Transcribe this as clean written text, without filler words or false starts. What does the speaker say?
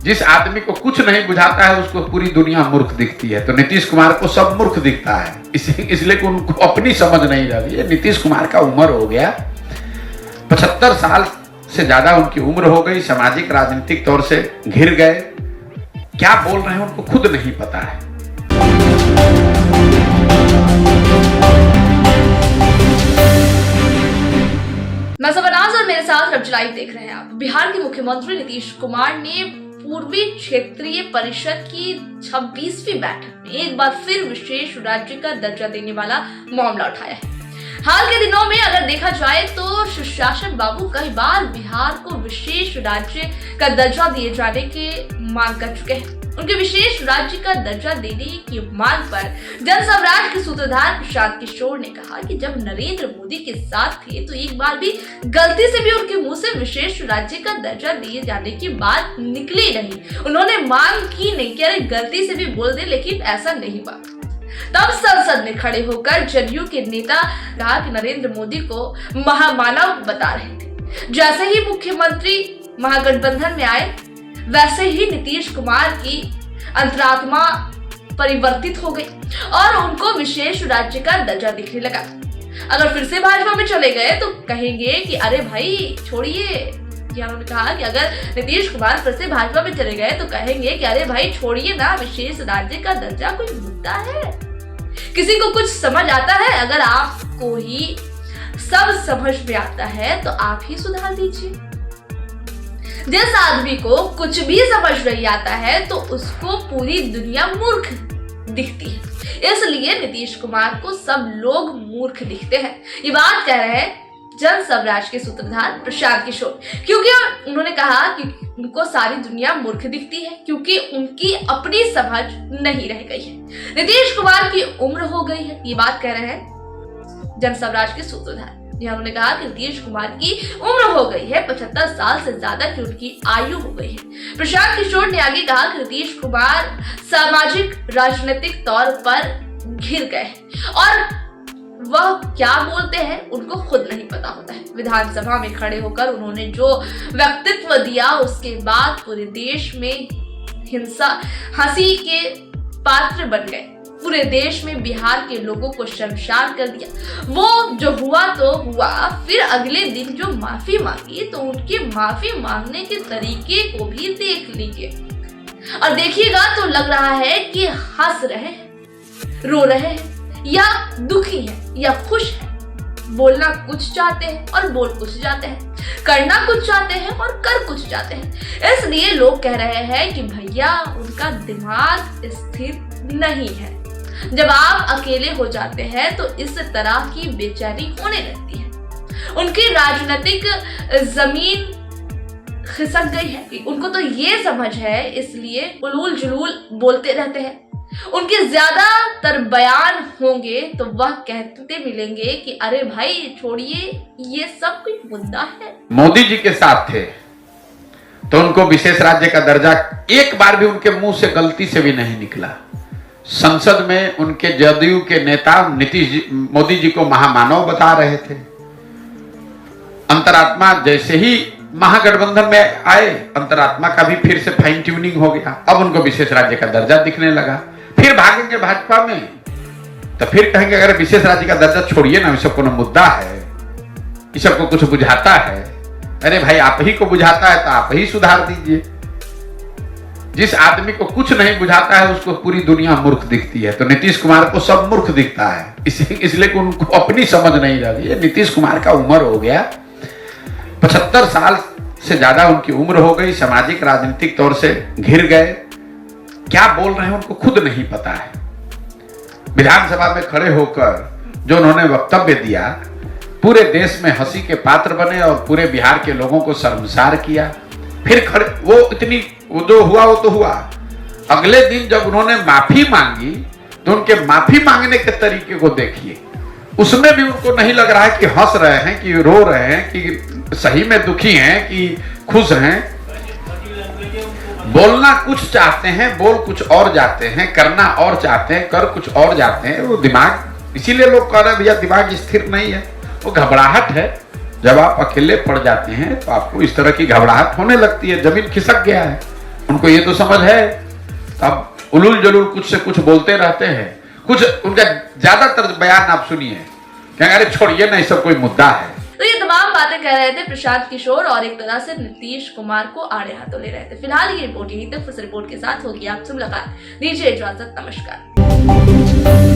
जिस आदमी को कुछ नहीं बुझाता है उसको पूरी दुनिया मूर्ख दिखती है। तो नीतीश कुमार को सब मूर्ख दिखता है, इसलिए कि उनको अपनी समझ नहीं रही है। नीतीश कुमार का उम्र हो गया, 75 साल से ज्यादा उनकी उम्र हो गई, सामाजिक राजनीतिक तौर से घिर गए, क्या बोल रहे हैं उनको खुद नहीं पता है। मैं सबनाज और मेरे साथ रब्ज लाइव देख रहे हैं आप। बिहार के मुख्यमंत्री नीतीश कुमार ने पूर्वी क्षेत्रीय परिषद की 26वीं बैठक में एक बार फिर विशेष राज्य का दर्जा देने वाला मामला उठाया है। हाल के दिनों में अगर देखा जाए तो सुशासन बाबू कई बार बिहार को विशेष राज्य का दर्जा दिए जाने की मांग कर चुके हैं। उनके विशेष राज्य का दर्जा देने की मांग पर जन स्वराज के सूत्रधार प्रशांत किशोर ने कहा कि जब नरेंद्र मोदी के साथ थे तो एक बार भी गलती से भी उनके मुंह से विशेष राज्य का दर्जा दिए जाने की बात निकली नहीं। उन्होंने मांग की नहीं कि अरे गलती से भी बोल दे, लेकिन ऐसा नहीं हुआ। तब संसद में खड़े होकर जदयू के नेता कहा कि नरेंद्र मोदी को महामानव बता रहे थे। जैसे ही मुख्यमंत्री महागठबंधन में आए वैसे ही नीतीश कुमार की अंतरात्मा परिवर्तित हो गई और उनको विशेष राज्य का दर्जा दिखने लगा। अगर फिर से भाजपा में चले गए तो कहेंगे कि अरे भाई छोड़िए। उन्होंने कहा कि अगर नीतीश कुमार फिर से भाजपा में चले गए तो कहेंगे कि अरे भाई छोड़िए ना, विशेष राज्य का दर्जा कोई मुद्दा है? किसी को कुछ समझ आता है? अगर आपको ही सब समझ में आता है तो आप ही सुधार दीजिए। जिस आदमी को कुछ भी समझ नहीं आता है तो उसको पूरी दुनिया मूर्ख दिखती है, इसलिए नीतीश कुमार को सब लोग मूर्ख दिखते हैं। ये बात कह रहे हैं जन स्वराज के सूत्रधार प्रशांत किशोर, क्योंकि उन्होंने कहा कि उनको सारी दुनिया मूर्ख दिखती है क्योंकि उनकी अपनी समझ नहीं रह गई है। नीतीश कुमार की उम्र हो गई है, ये बात कह रहे हैं जन स्वराज के सूत्रधार। उन्होंने कहा कि नीतीश कुमार की उम्र हो गई है, 75 साल से ज्यादा की उनकी आयु हो गई है। प्रशांत किशोर ने आगे कहा कि नीतीश कुमार सामाजिक राजनीतिक तौर पर घिर गए और वह क्या बोलते हैं उनको खुद नहीं पता होता है। विधानसभा में खड़े होकर उन्होंने जो व्यक्तित्व दिया उसके बाद पूरे देश में हंसी के पात्र बन गए। पूरे देश में बिहार के लोगों को शर्मसार कर दिया। वो जो हुआ तो हुआ, फिर अगले दिन जो माफी मांगी तो उनके माफी मांगने के तरीके को भी देख लीजिए और देखिएगा तो लग रहा है कि हंस रहे हैं, रो रहे हैं या दुखी हैं या खुश हैं। बोलना कुछ चाहते हैं और बोल कुछ जाते हैं, करना कुछ चाहते हैं और कर कुछ जाते हैं। इसलिए लोग कह रहे हैं कि भैया उनका दिमाग स्थिर नहीं है। जब आप अकेले हो जाते हैं तो इस तरह की बेचैनी होने लगती है। उनकी राजनीतिक जमीन खिसक गई है, उनको तो ये समझ है, इसलिए उलूल जुलूल बोलते रहते हैं। उनके ज्यादातर बयान होंगे तो वह कहते मिलेंगे कि अरे भाई छोड़िए, ये सब कोई मुद्दा है। मोदी जी के साथ थे तो उनको विशेष राज्य का दर्जा एक बार भी उनके मुंह से गलती से भी नहीं निकला। संसद में उनके जदयू के नेता मोदी जी को महामानव बता रहे थे। अंतरात्मा जैसे ही महागठबंधन में आए, अंतरात्मा का भी फिर से फाइन ट्यूनिंग हो गया। अब उनको विशेष राज्य का दर्जा दिखने लगा। फिर भागेंगे भाजपा में तो फिर कहेंगे अगर विशेष राज्य का दर्जा छोड़िए ना, इस सबको मुद्दा है, इस सबको कुछ बुझाता है। अरे भाई आप ही को बुझाता है तो आप ही सुधार दीजिए। जिस आदमी को कुछ नहीं बुझाता है उसको पूरी दुनिया मूर्ख दिखती है। तो नीतीश कुमार को सब मूर्ख दिखता है, इसलिए कि उनको अपनी समझ नहीं रही है। नीतीश कुमार का उम्र हो गया, 75 साल से ज्यादा उनकी उम्र हो गई, सामाजिक राजनीतिक तौर से घिर गए, क्या बोल रहे हैं उनको खुद नहीं पता है। विधानसभा में खड़े होकर जो उन्होंने वक्तव्य दिया, पूरे देश में हंसी के पात्र बने और पूरे बिहार के लोगों को शर्मसार किया। फिर खड़े वो जो हुआ वो तो हुआ। अगले दिन जब उन्होंने माफी मांगी तो उनके माफी मांगने के तरीके को देखिए, उसमें भी उनको नहीं लग रहा है कि हंस रहे हैं कि रो रहे हैं कि सही में दुखी हैं कि खुश हैं। बोलना कुछ चाहते हैं, बोल कुछ और जाते हैं, करना और चाहते हैं, कर कुछ और जाते हैं। वो दिमाग, इसीलिए लोग कह रहे हैं भैया दिमाग स्थिर नहीं है, वो घबराहट है। जब आप अकेले पड़ जाते हैं तो आपको इस तरह की घबराहट होने लगती है, जमीन खिसक गया है। उनको ये तो समझ है, अब उलूल जलूल कुछ से कुछ बोलते रहते हैं। कुछ उनका ज्यादातर बयान आप सुनिए, कहेंगे अरे छोड़िए ना, ये सब कोई मुद्दा है। तो ये तमाम बातें कह रहे थे प्रशांत किशोर और एक तरह से नीतीश कुमार को आड़े हाथों ले रहे थे। फिलहाल ये रिपोर्ट यहीं तक। इस रिपोर्ट के साथ होगी आपसे मुलाकात। दीजिए इजाजत, नमस्कार।